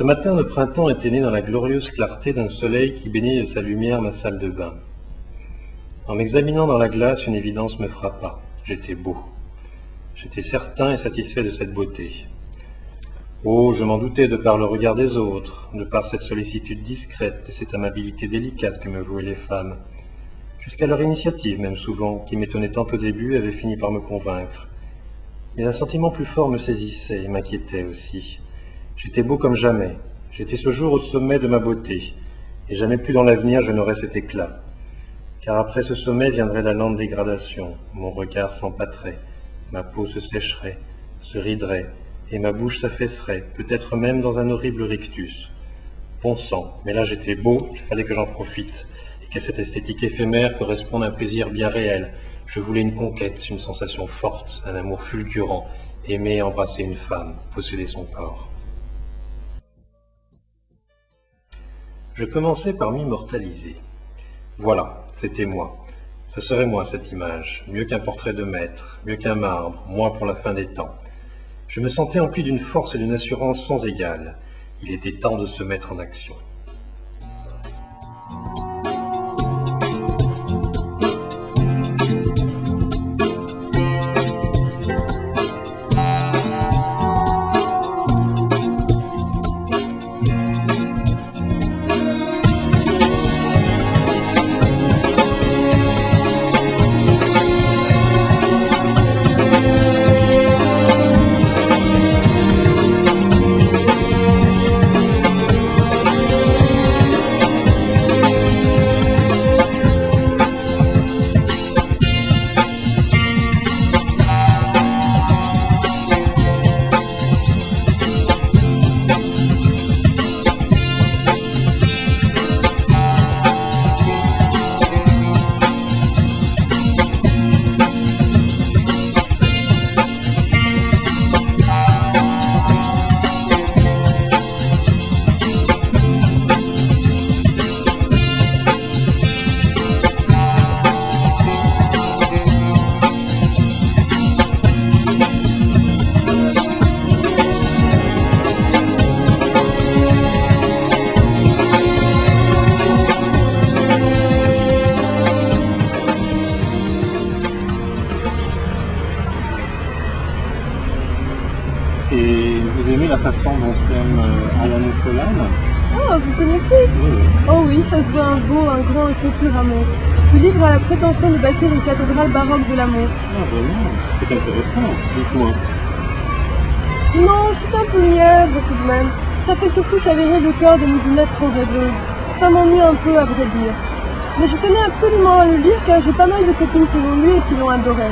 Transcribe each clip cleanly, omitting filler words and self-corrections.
Ce matin de printemps était né dans la glorieuse clarté d'un soleil qui baignait de sa lumière ma salle de bain. En m'examinant dans la glace, une évidence me frappa. J'étais beau. J'étais certain et satisfait de cette beauté. Oh, je m'en doutais de par le regard des autres, de par cette sollicitude discrète et cette amabilité délicate que me vouaient les femmes. Jusqu'à leur initiative, même souvent, qui m'étonnait tant au début, avait fini par me convaincre. Mais un sentiment plus fort me saisissait et m'inquiétait aussi. J'étais beau comme jamais. J'étais ce jour au sommet de ma beauté, et jamais plus dans l'avenir je n'aurais cet éclat. Car après ce sommet viendrait la lente dégradation, mon regard s'empâterait, ma peau se sécherait, se riderait, et ma bouche s'affaisserait, peut-être même dans un horrible rictus. Bon sang, mais là j'étais beau, il fallait que j'en profite, et qu'à cette esthétique éphémère corresponde un plaisir bien réel. Je voulais une conquête, une sensation forte, un amour fulgurant, aimer et embrasser une femme, posséder son corps. Je commençais par m'immortaliser. Voilà, c'était moi. Ce serait moi, cette image, mieux qu'un portrait de maître, mieux qu'un marbre, moi pour la fin des temps. Je me sentais empli d'une force et d'une assurance sans égale. Il était temps de se mettre en action. Et vous aimez la façon dont s'aime Alain et Solane? Ah, vous connaissez? Oui. Oh oui, ça se veut un beau, un grand et futur amour. Ce livre a la prétention de bâtir une cathédrale baroque de l'amour. Ah vraiment? C'est intéressant, dites-moi. Non, c'est un peu mièvre tout de même. Ça fait surtout chavirer le cœur de midinette trop rêveuse. Ça m'ennuie un peu à vrai dire. Mais je tenais absolument à le lire car j'ai pas mal de copines qui l'ont lu et qui l'ont adoré.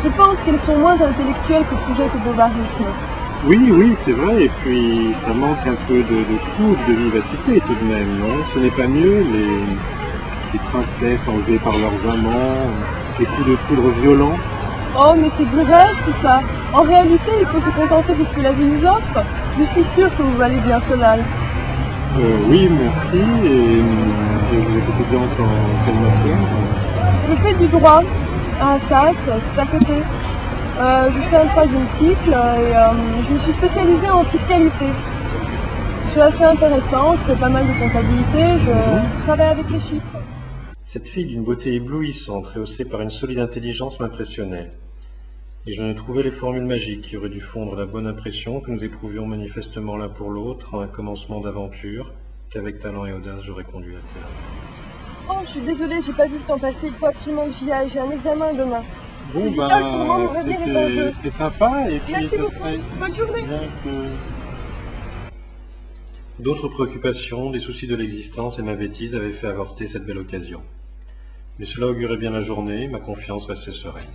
Je pense qu'elles sont moins intellectuelles que Sujette et Bovarisme. Oui, c'est vrai, et puis ça manque un peu de foudre, de vivacité tout de même, non? Ce n'est pas mieux, les princesses enlevées par leurs amants, les coups de foudre violents. Oh, mais c'est du rêve tout ça. En réalité, il faut se contenter de ce que la vie nous offre. Je suis sûre que vous valez bien Solal. Oui, merci, et vous êtes étudiante en quelle matière? Je fais du droit à Assas, c'est à côté. Je fais un 3e cycle et je me suis spécialisée en fiscalité. C'est assez intéressant, je fais pas mal de comptabilité, je travaille avec les chiffres. Cette fille d'une beauté éblouissante, rehaussée par une solide intelligence, m'impressionnait. Et je ne trouvais les formules magiques qui auraient dû fondre la bonne impression que nous éprouvions manifestement l'un pour l'autre à un commencement d'aventure qu'avec talent et audace j'aurais conduit à terme. Oh, je suis désolée, j'ai pas vu le temps passer, il faut absolument que j'y aille, j'ai un examen demain. Bon, C'est vital pour moi, mon avenir est en jeu. c'était sympa, et puis Merci ça beaucoup, serait bonne journée. bien que... D'autres préoccupations, des soucis de l'existence et ma bêtise avaient fait avorter cette belle occasion. Mais cela augurait bien la journée, ma confiance restait sereine.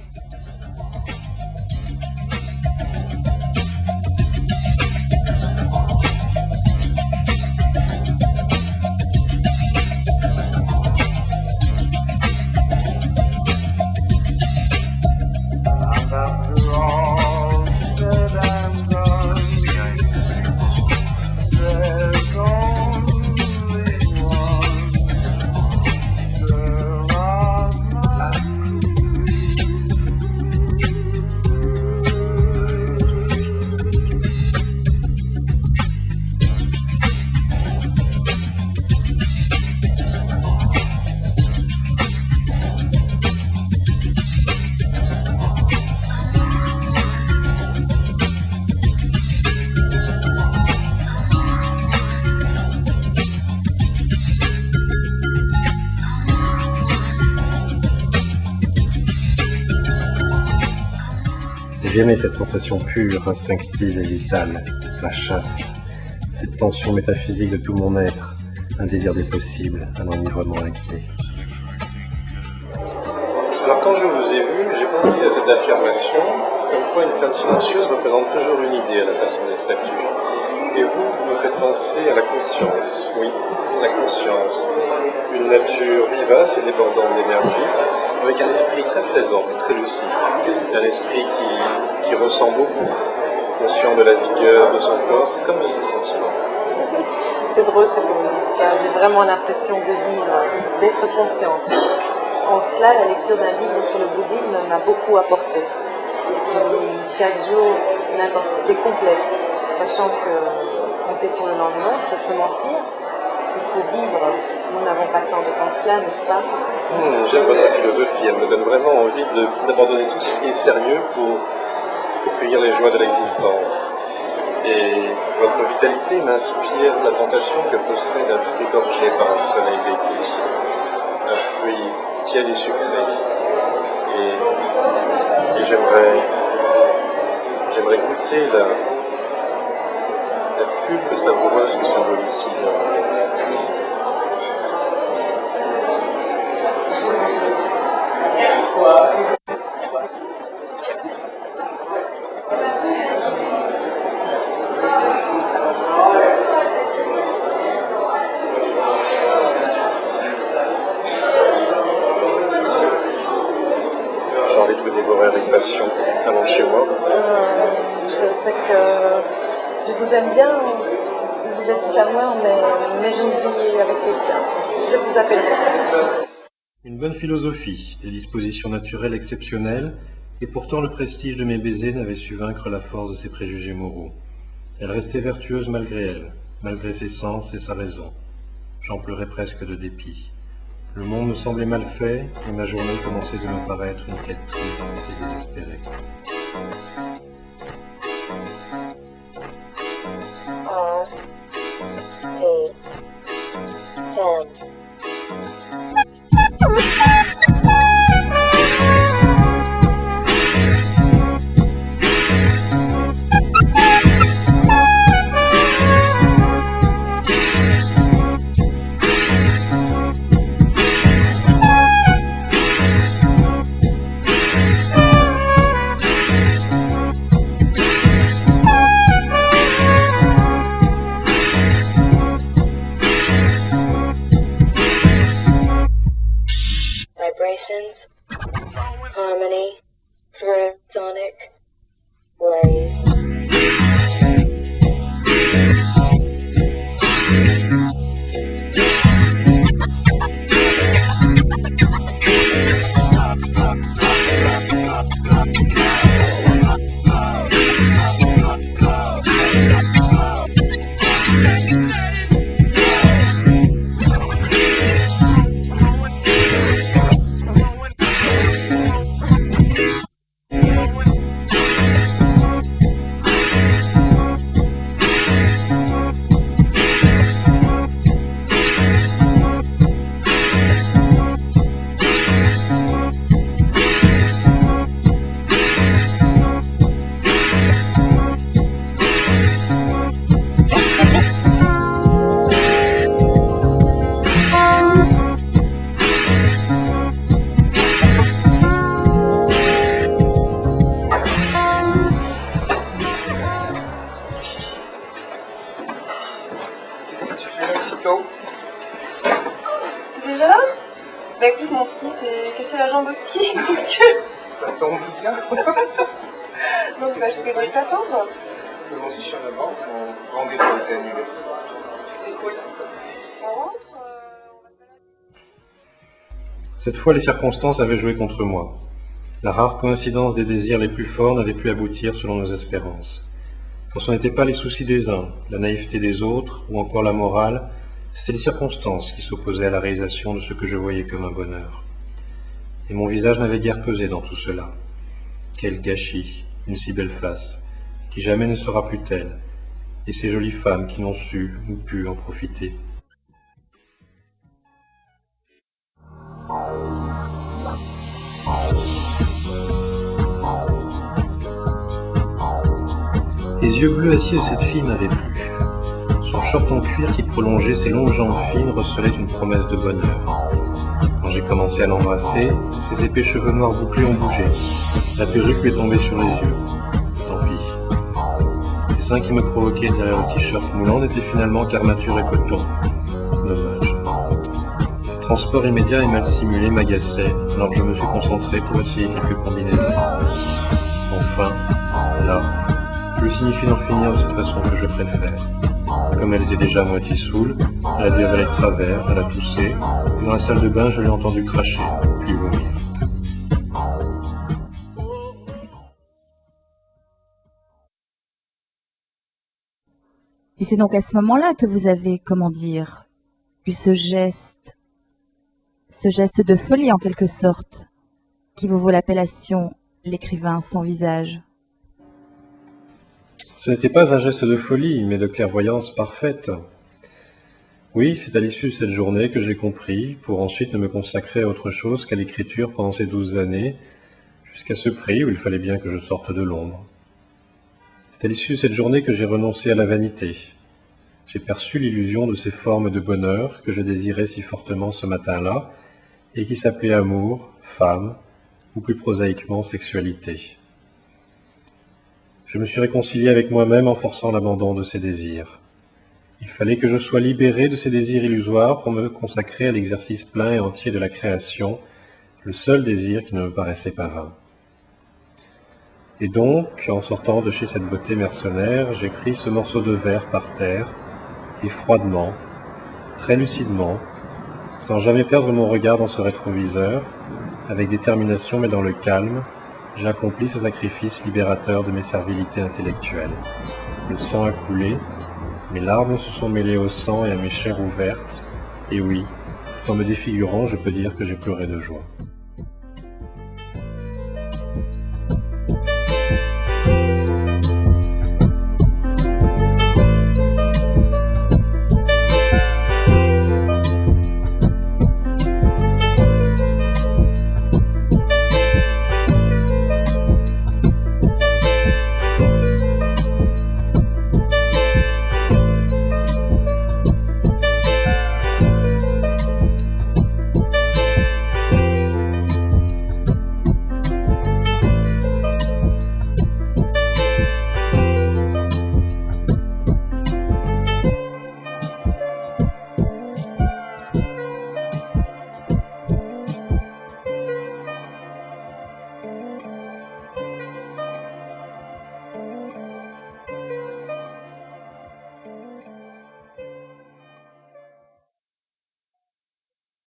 J'aimais cette sensation pure, instinctive et vitale, la chasse, cette tension métaphysique de tout mon être, un désir des possibles, un enivrement inquiet. Alors quand je vous ai vu, j'ai pensé à cette affirmation, comme quoi une femme silencieuse représente toujours une idée à la façon des statues. Et vous me faites penser à la conscience, oui, la conscience. Une nature vivace et débordante d'énergie, avec un esprit très présent et très lucide. Un esprit qui ressent beaucoup, conscient de la vigueur de son corps comme de ses sentiments. C'est drôle ce que vous dites, j'ai vraiment l'impression de vivre, d'être consciente. En cela, la lecture d'un livre sur le bouddhisme m'a beaucoup apporté. Je vis chaque jour une intensité complète, sachant que compter sur le lendemain, c'est se mentir. Il faut vivre. Nous n'avons pas tant de temps que cela, n'est-ce pas? J'aime votre philosophie, elle me donne vraiment envie d'abandonner tout ce qui est sérieux pour cueillir les joies de l'existence. Et votre vitalité m'inspire la tentation que possède un fruit gorgé par un soleil d'été. Un fruit tiède et sucré. Et j'aimerais goûter la pulpe savoureuse que symbolise si bien. J'ai envie de vous dévorer avec passion avant chez moi. Je sais que je vous aime bien, vous êtes charmeur, mais je ne vis avec quelqu'un. Je vous appellerai. Une bonne philosophie, des dispositions naturelles exceptionnelles, et pourtant le prestige de mes baisers n'avait su vaincre la force de ses préjugés moraux. Elle restait vertueuse malgré elle, malgré ses sens et sa raison. J'en pleurais presque de dépit. Le monde me semblait mal fait, et ma journée commençait de me paraître une quête triste et désespérée. Vibrations, harmony, through sonic waves. Déjà là? Bah écoute, mon psy s'est cassé la jambe au ski, donc... Ça tombe bien. donc bah, j'étais venue t'attendre. Moi aussi, je suis en avance, mon rendez-vous a été annulé. C'est cool. On rentre Cette fois, les circonstances avaient joué contre moi. La rare coïncidence des désirs les plus forts n'avait pu aboutir selon nos espérances. Quand ce n'était pas les soucis des uns, la naïveté des autres, ou encore la morale, c'était les circonstances qui s'opposaient à la réalisation de ce que je voyais comme un bonheur. Et mon visage n'avait guère pesé dans tout cela. Quel gâchis, une si belle face, qui jamais ne sera plus telle, et ces jolies femmes qui n'ont su ou pu en profiter. Les yeux bleus aciers de cette fille m'avaient plu. Son short en cuir qui prolongeait ses longues jambes fines recelait une promesse de bonheur. Quand j'ai commencé à l'embrasser, ses épais cheveux noirs bouclés ont bougé. La perruque lui est tombée sur les yeux. Tant pis. Ces seins qui me provoquaient derrière le t-shirt moulant n'étaient finalement qu'armature et coton. Dommage. Le transport immédiat et mal simulé m'agaçait, alors que je me suis concentré pour essayer quelques combinaisons. Enfin, là, je lui signifie d'en finir de cette façon que je préfère. Comme elle était déjà à moitié saoule, elle a dû avaler de travers, elle a toussé, et dans la salle de bain, je l'ai entendue cracher, puis vomir. Et c'est donc à ce moment-là que vous avez, comment dire, eu ce geste de folie en quelque sorte, qui vous vaut l'appellation « l'écrivain sans visage ». Ce n'était pas un geste de folie, mais de clairvoyance parfaite. Oui, c'est à l'issue de cette journée que j'ai compris, pour ensuite ne me consacrer à autre chose qu'à l'écriture pendant ces 12 années, jusqu'à ce prix où il fallait bien que je sorte de l'ombre. C'est à l'issue de cette journée que j'ai renoncé à la vanité. J'ai perçu l'illusion de ces formes de bonheur que je désirais si fortement ce matin-là, et qui s'appelaient amour, femme, ou plus prosaïquement sexualité. Je me suis réconcilié avec moi-même en forçant l'abandon de ces désirs. Il fallait que je sois libéré de ces désirs illusoires pour me consacrer à l'exercice plein et entier de la création, le seul désir qui ne me paraissait pas vain. Et donc, en sortant de chez cette beauté mercenaire, j'écris ce morceau de vers par terre, et froidement, très lucidement, sans jamais perdre mon regard dans ce rétroviseur, avec détermination mais dans le calme, j'accomplis ce sacrifice libérateur de mes servilités intellectuelles. Le sang a coulé, mes larmes se sont mêlées au sang et à mes chairs ouvertes, et oui, tout en me défigurant, je peux dire que j'ai pleuré de joie.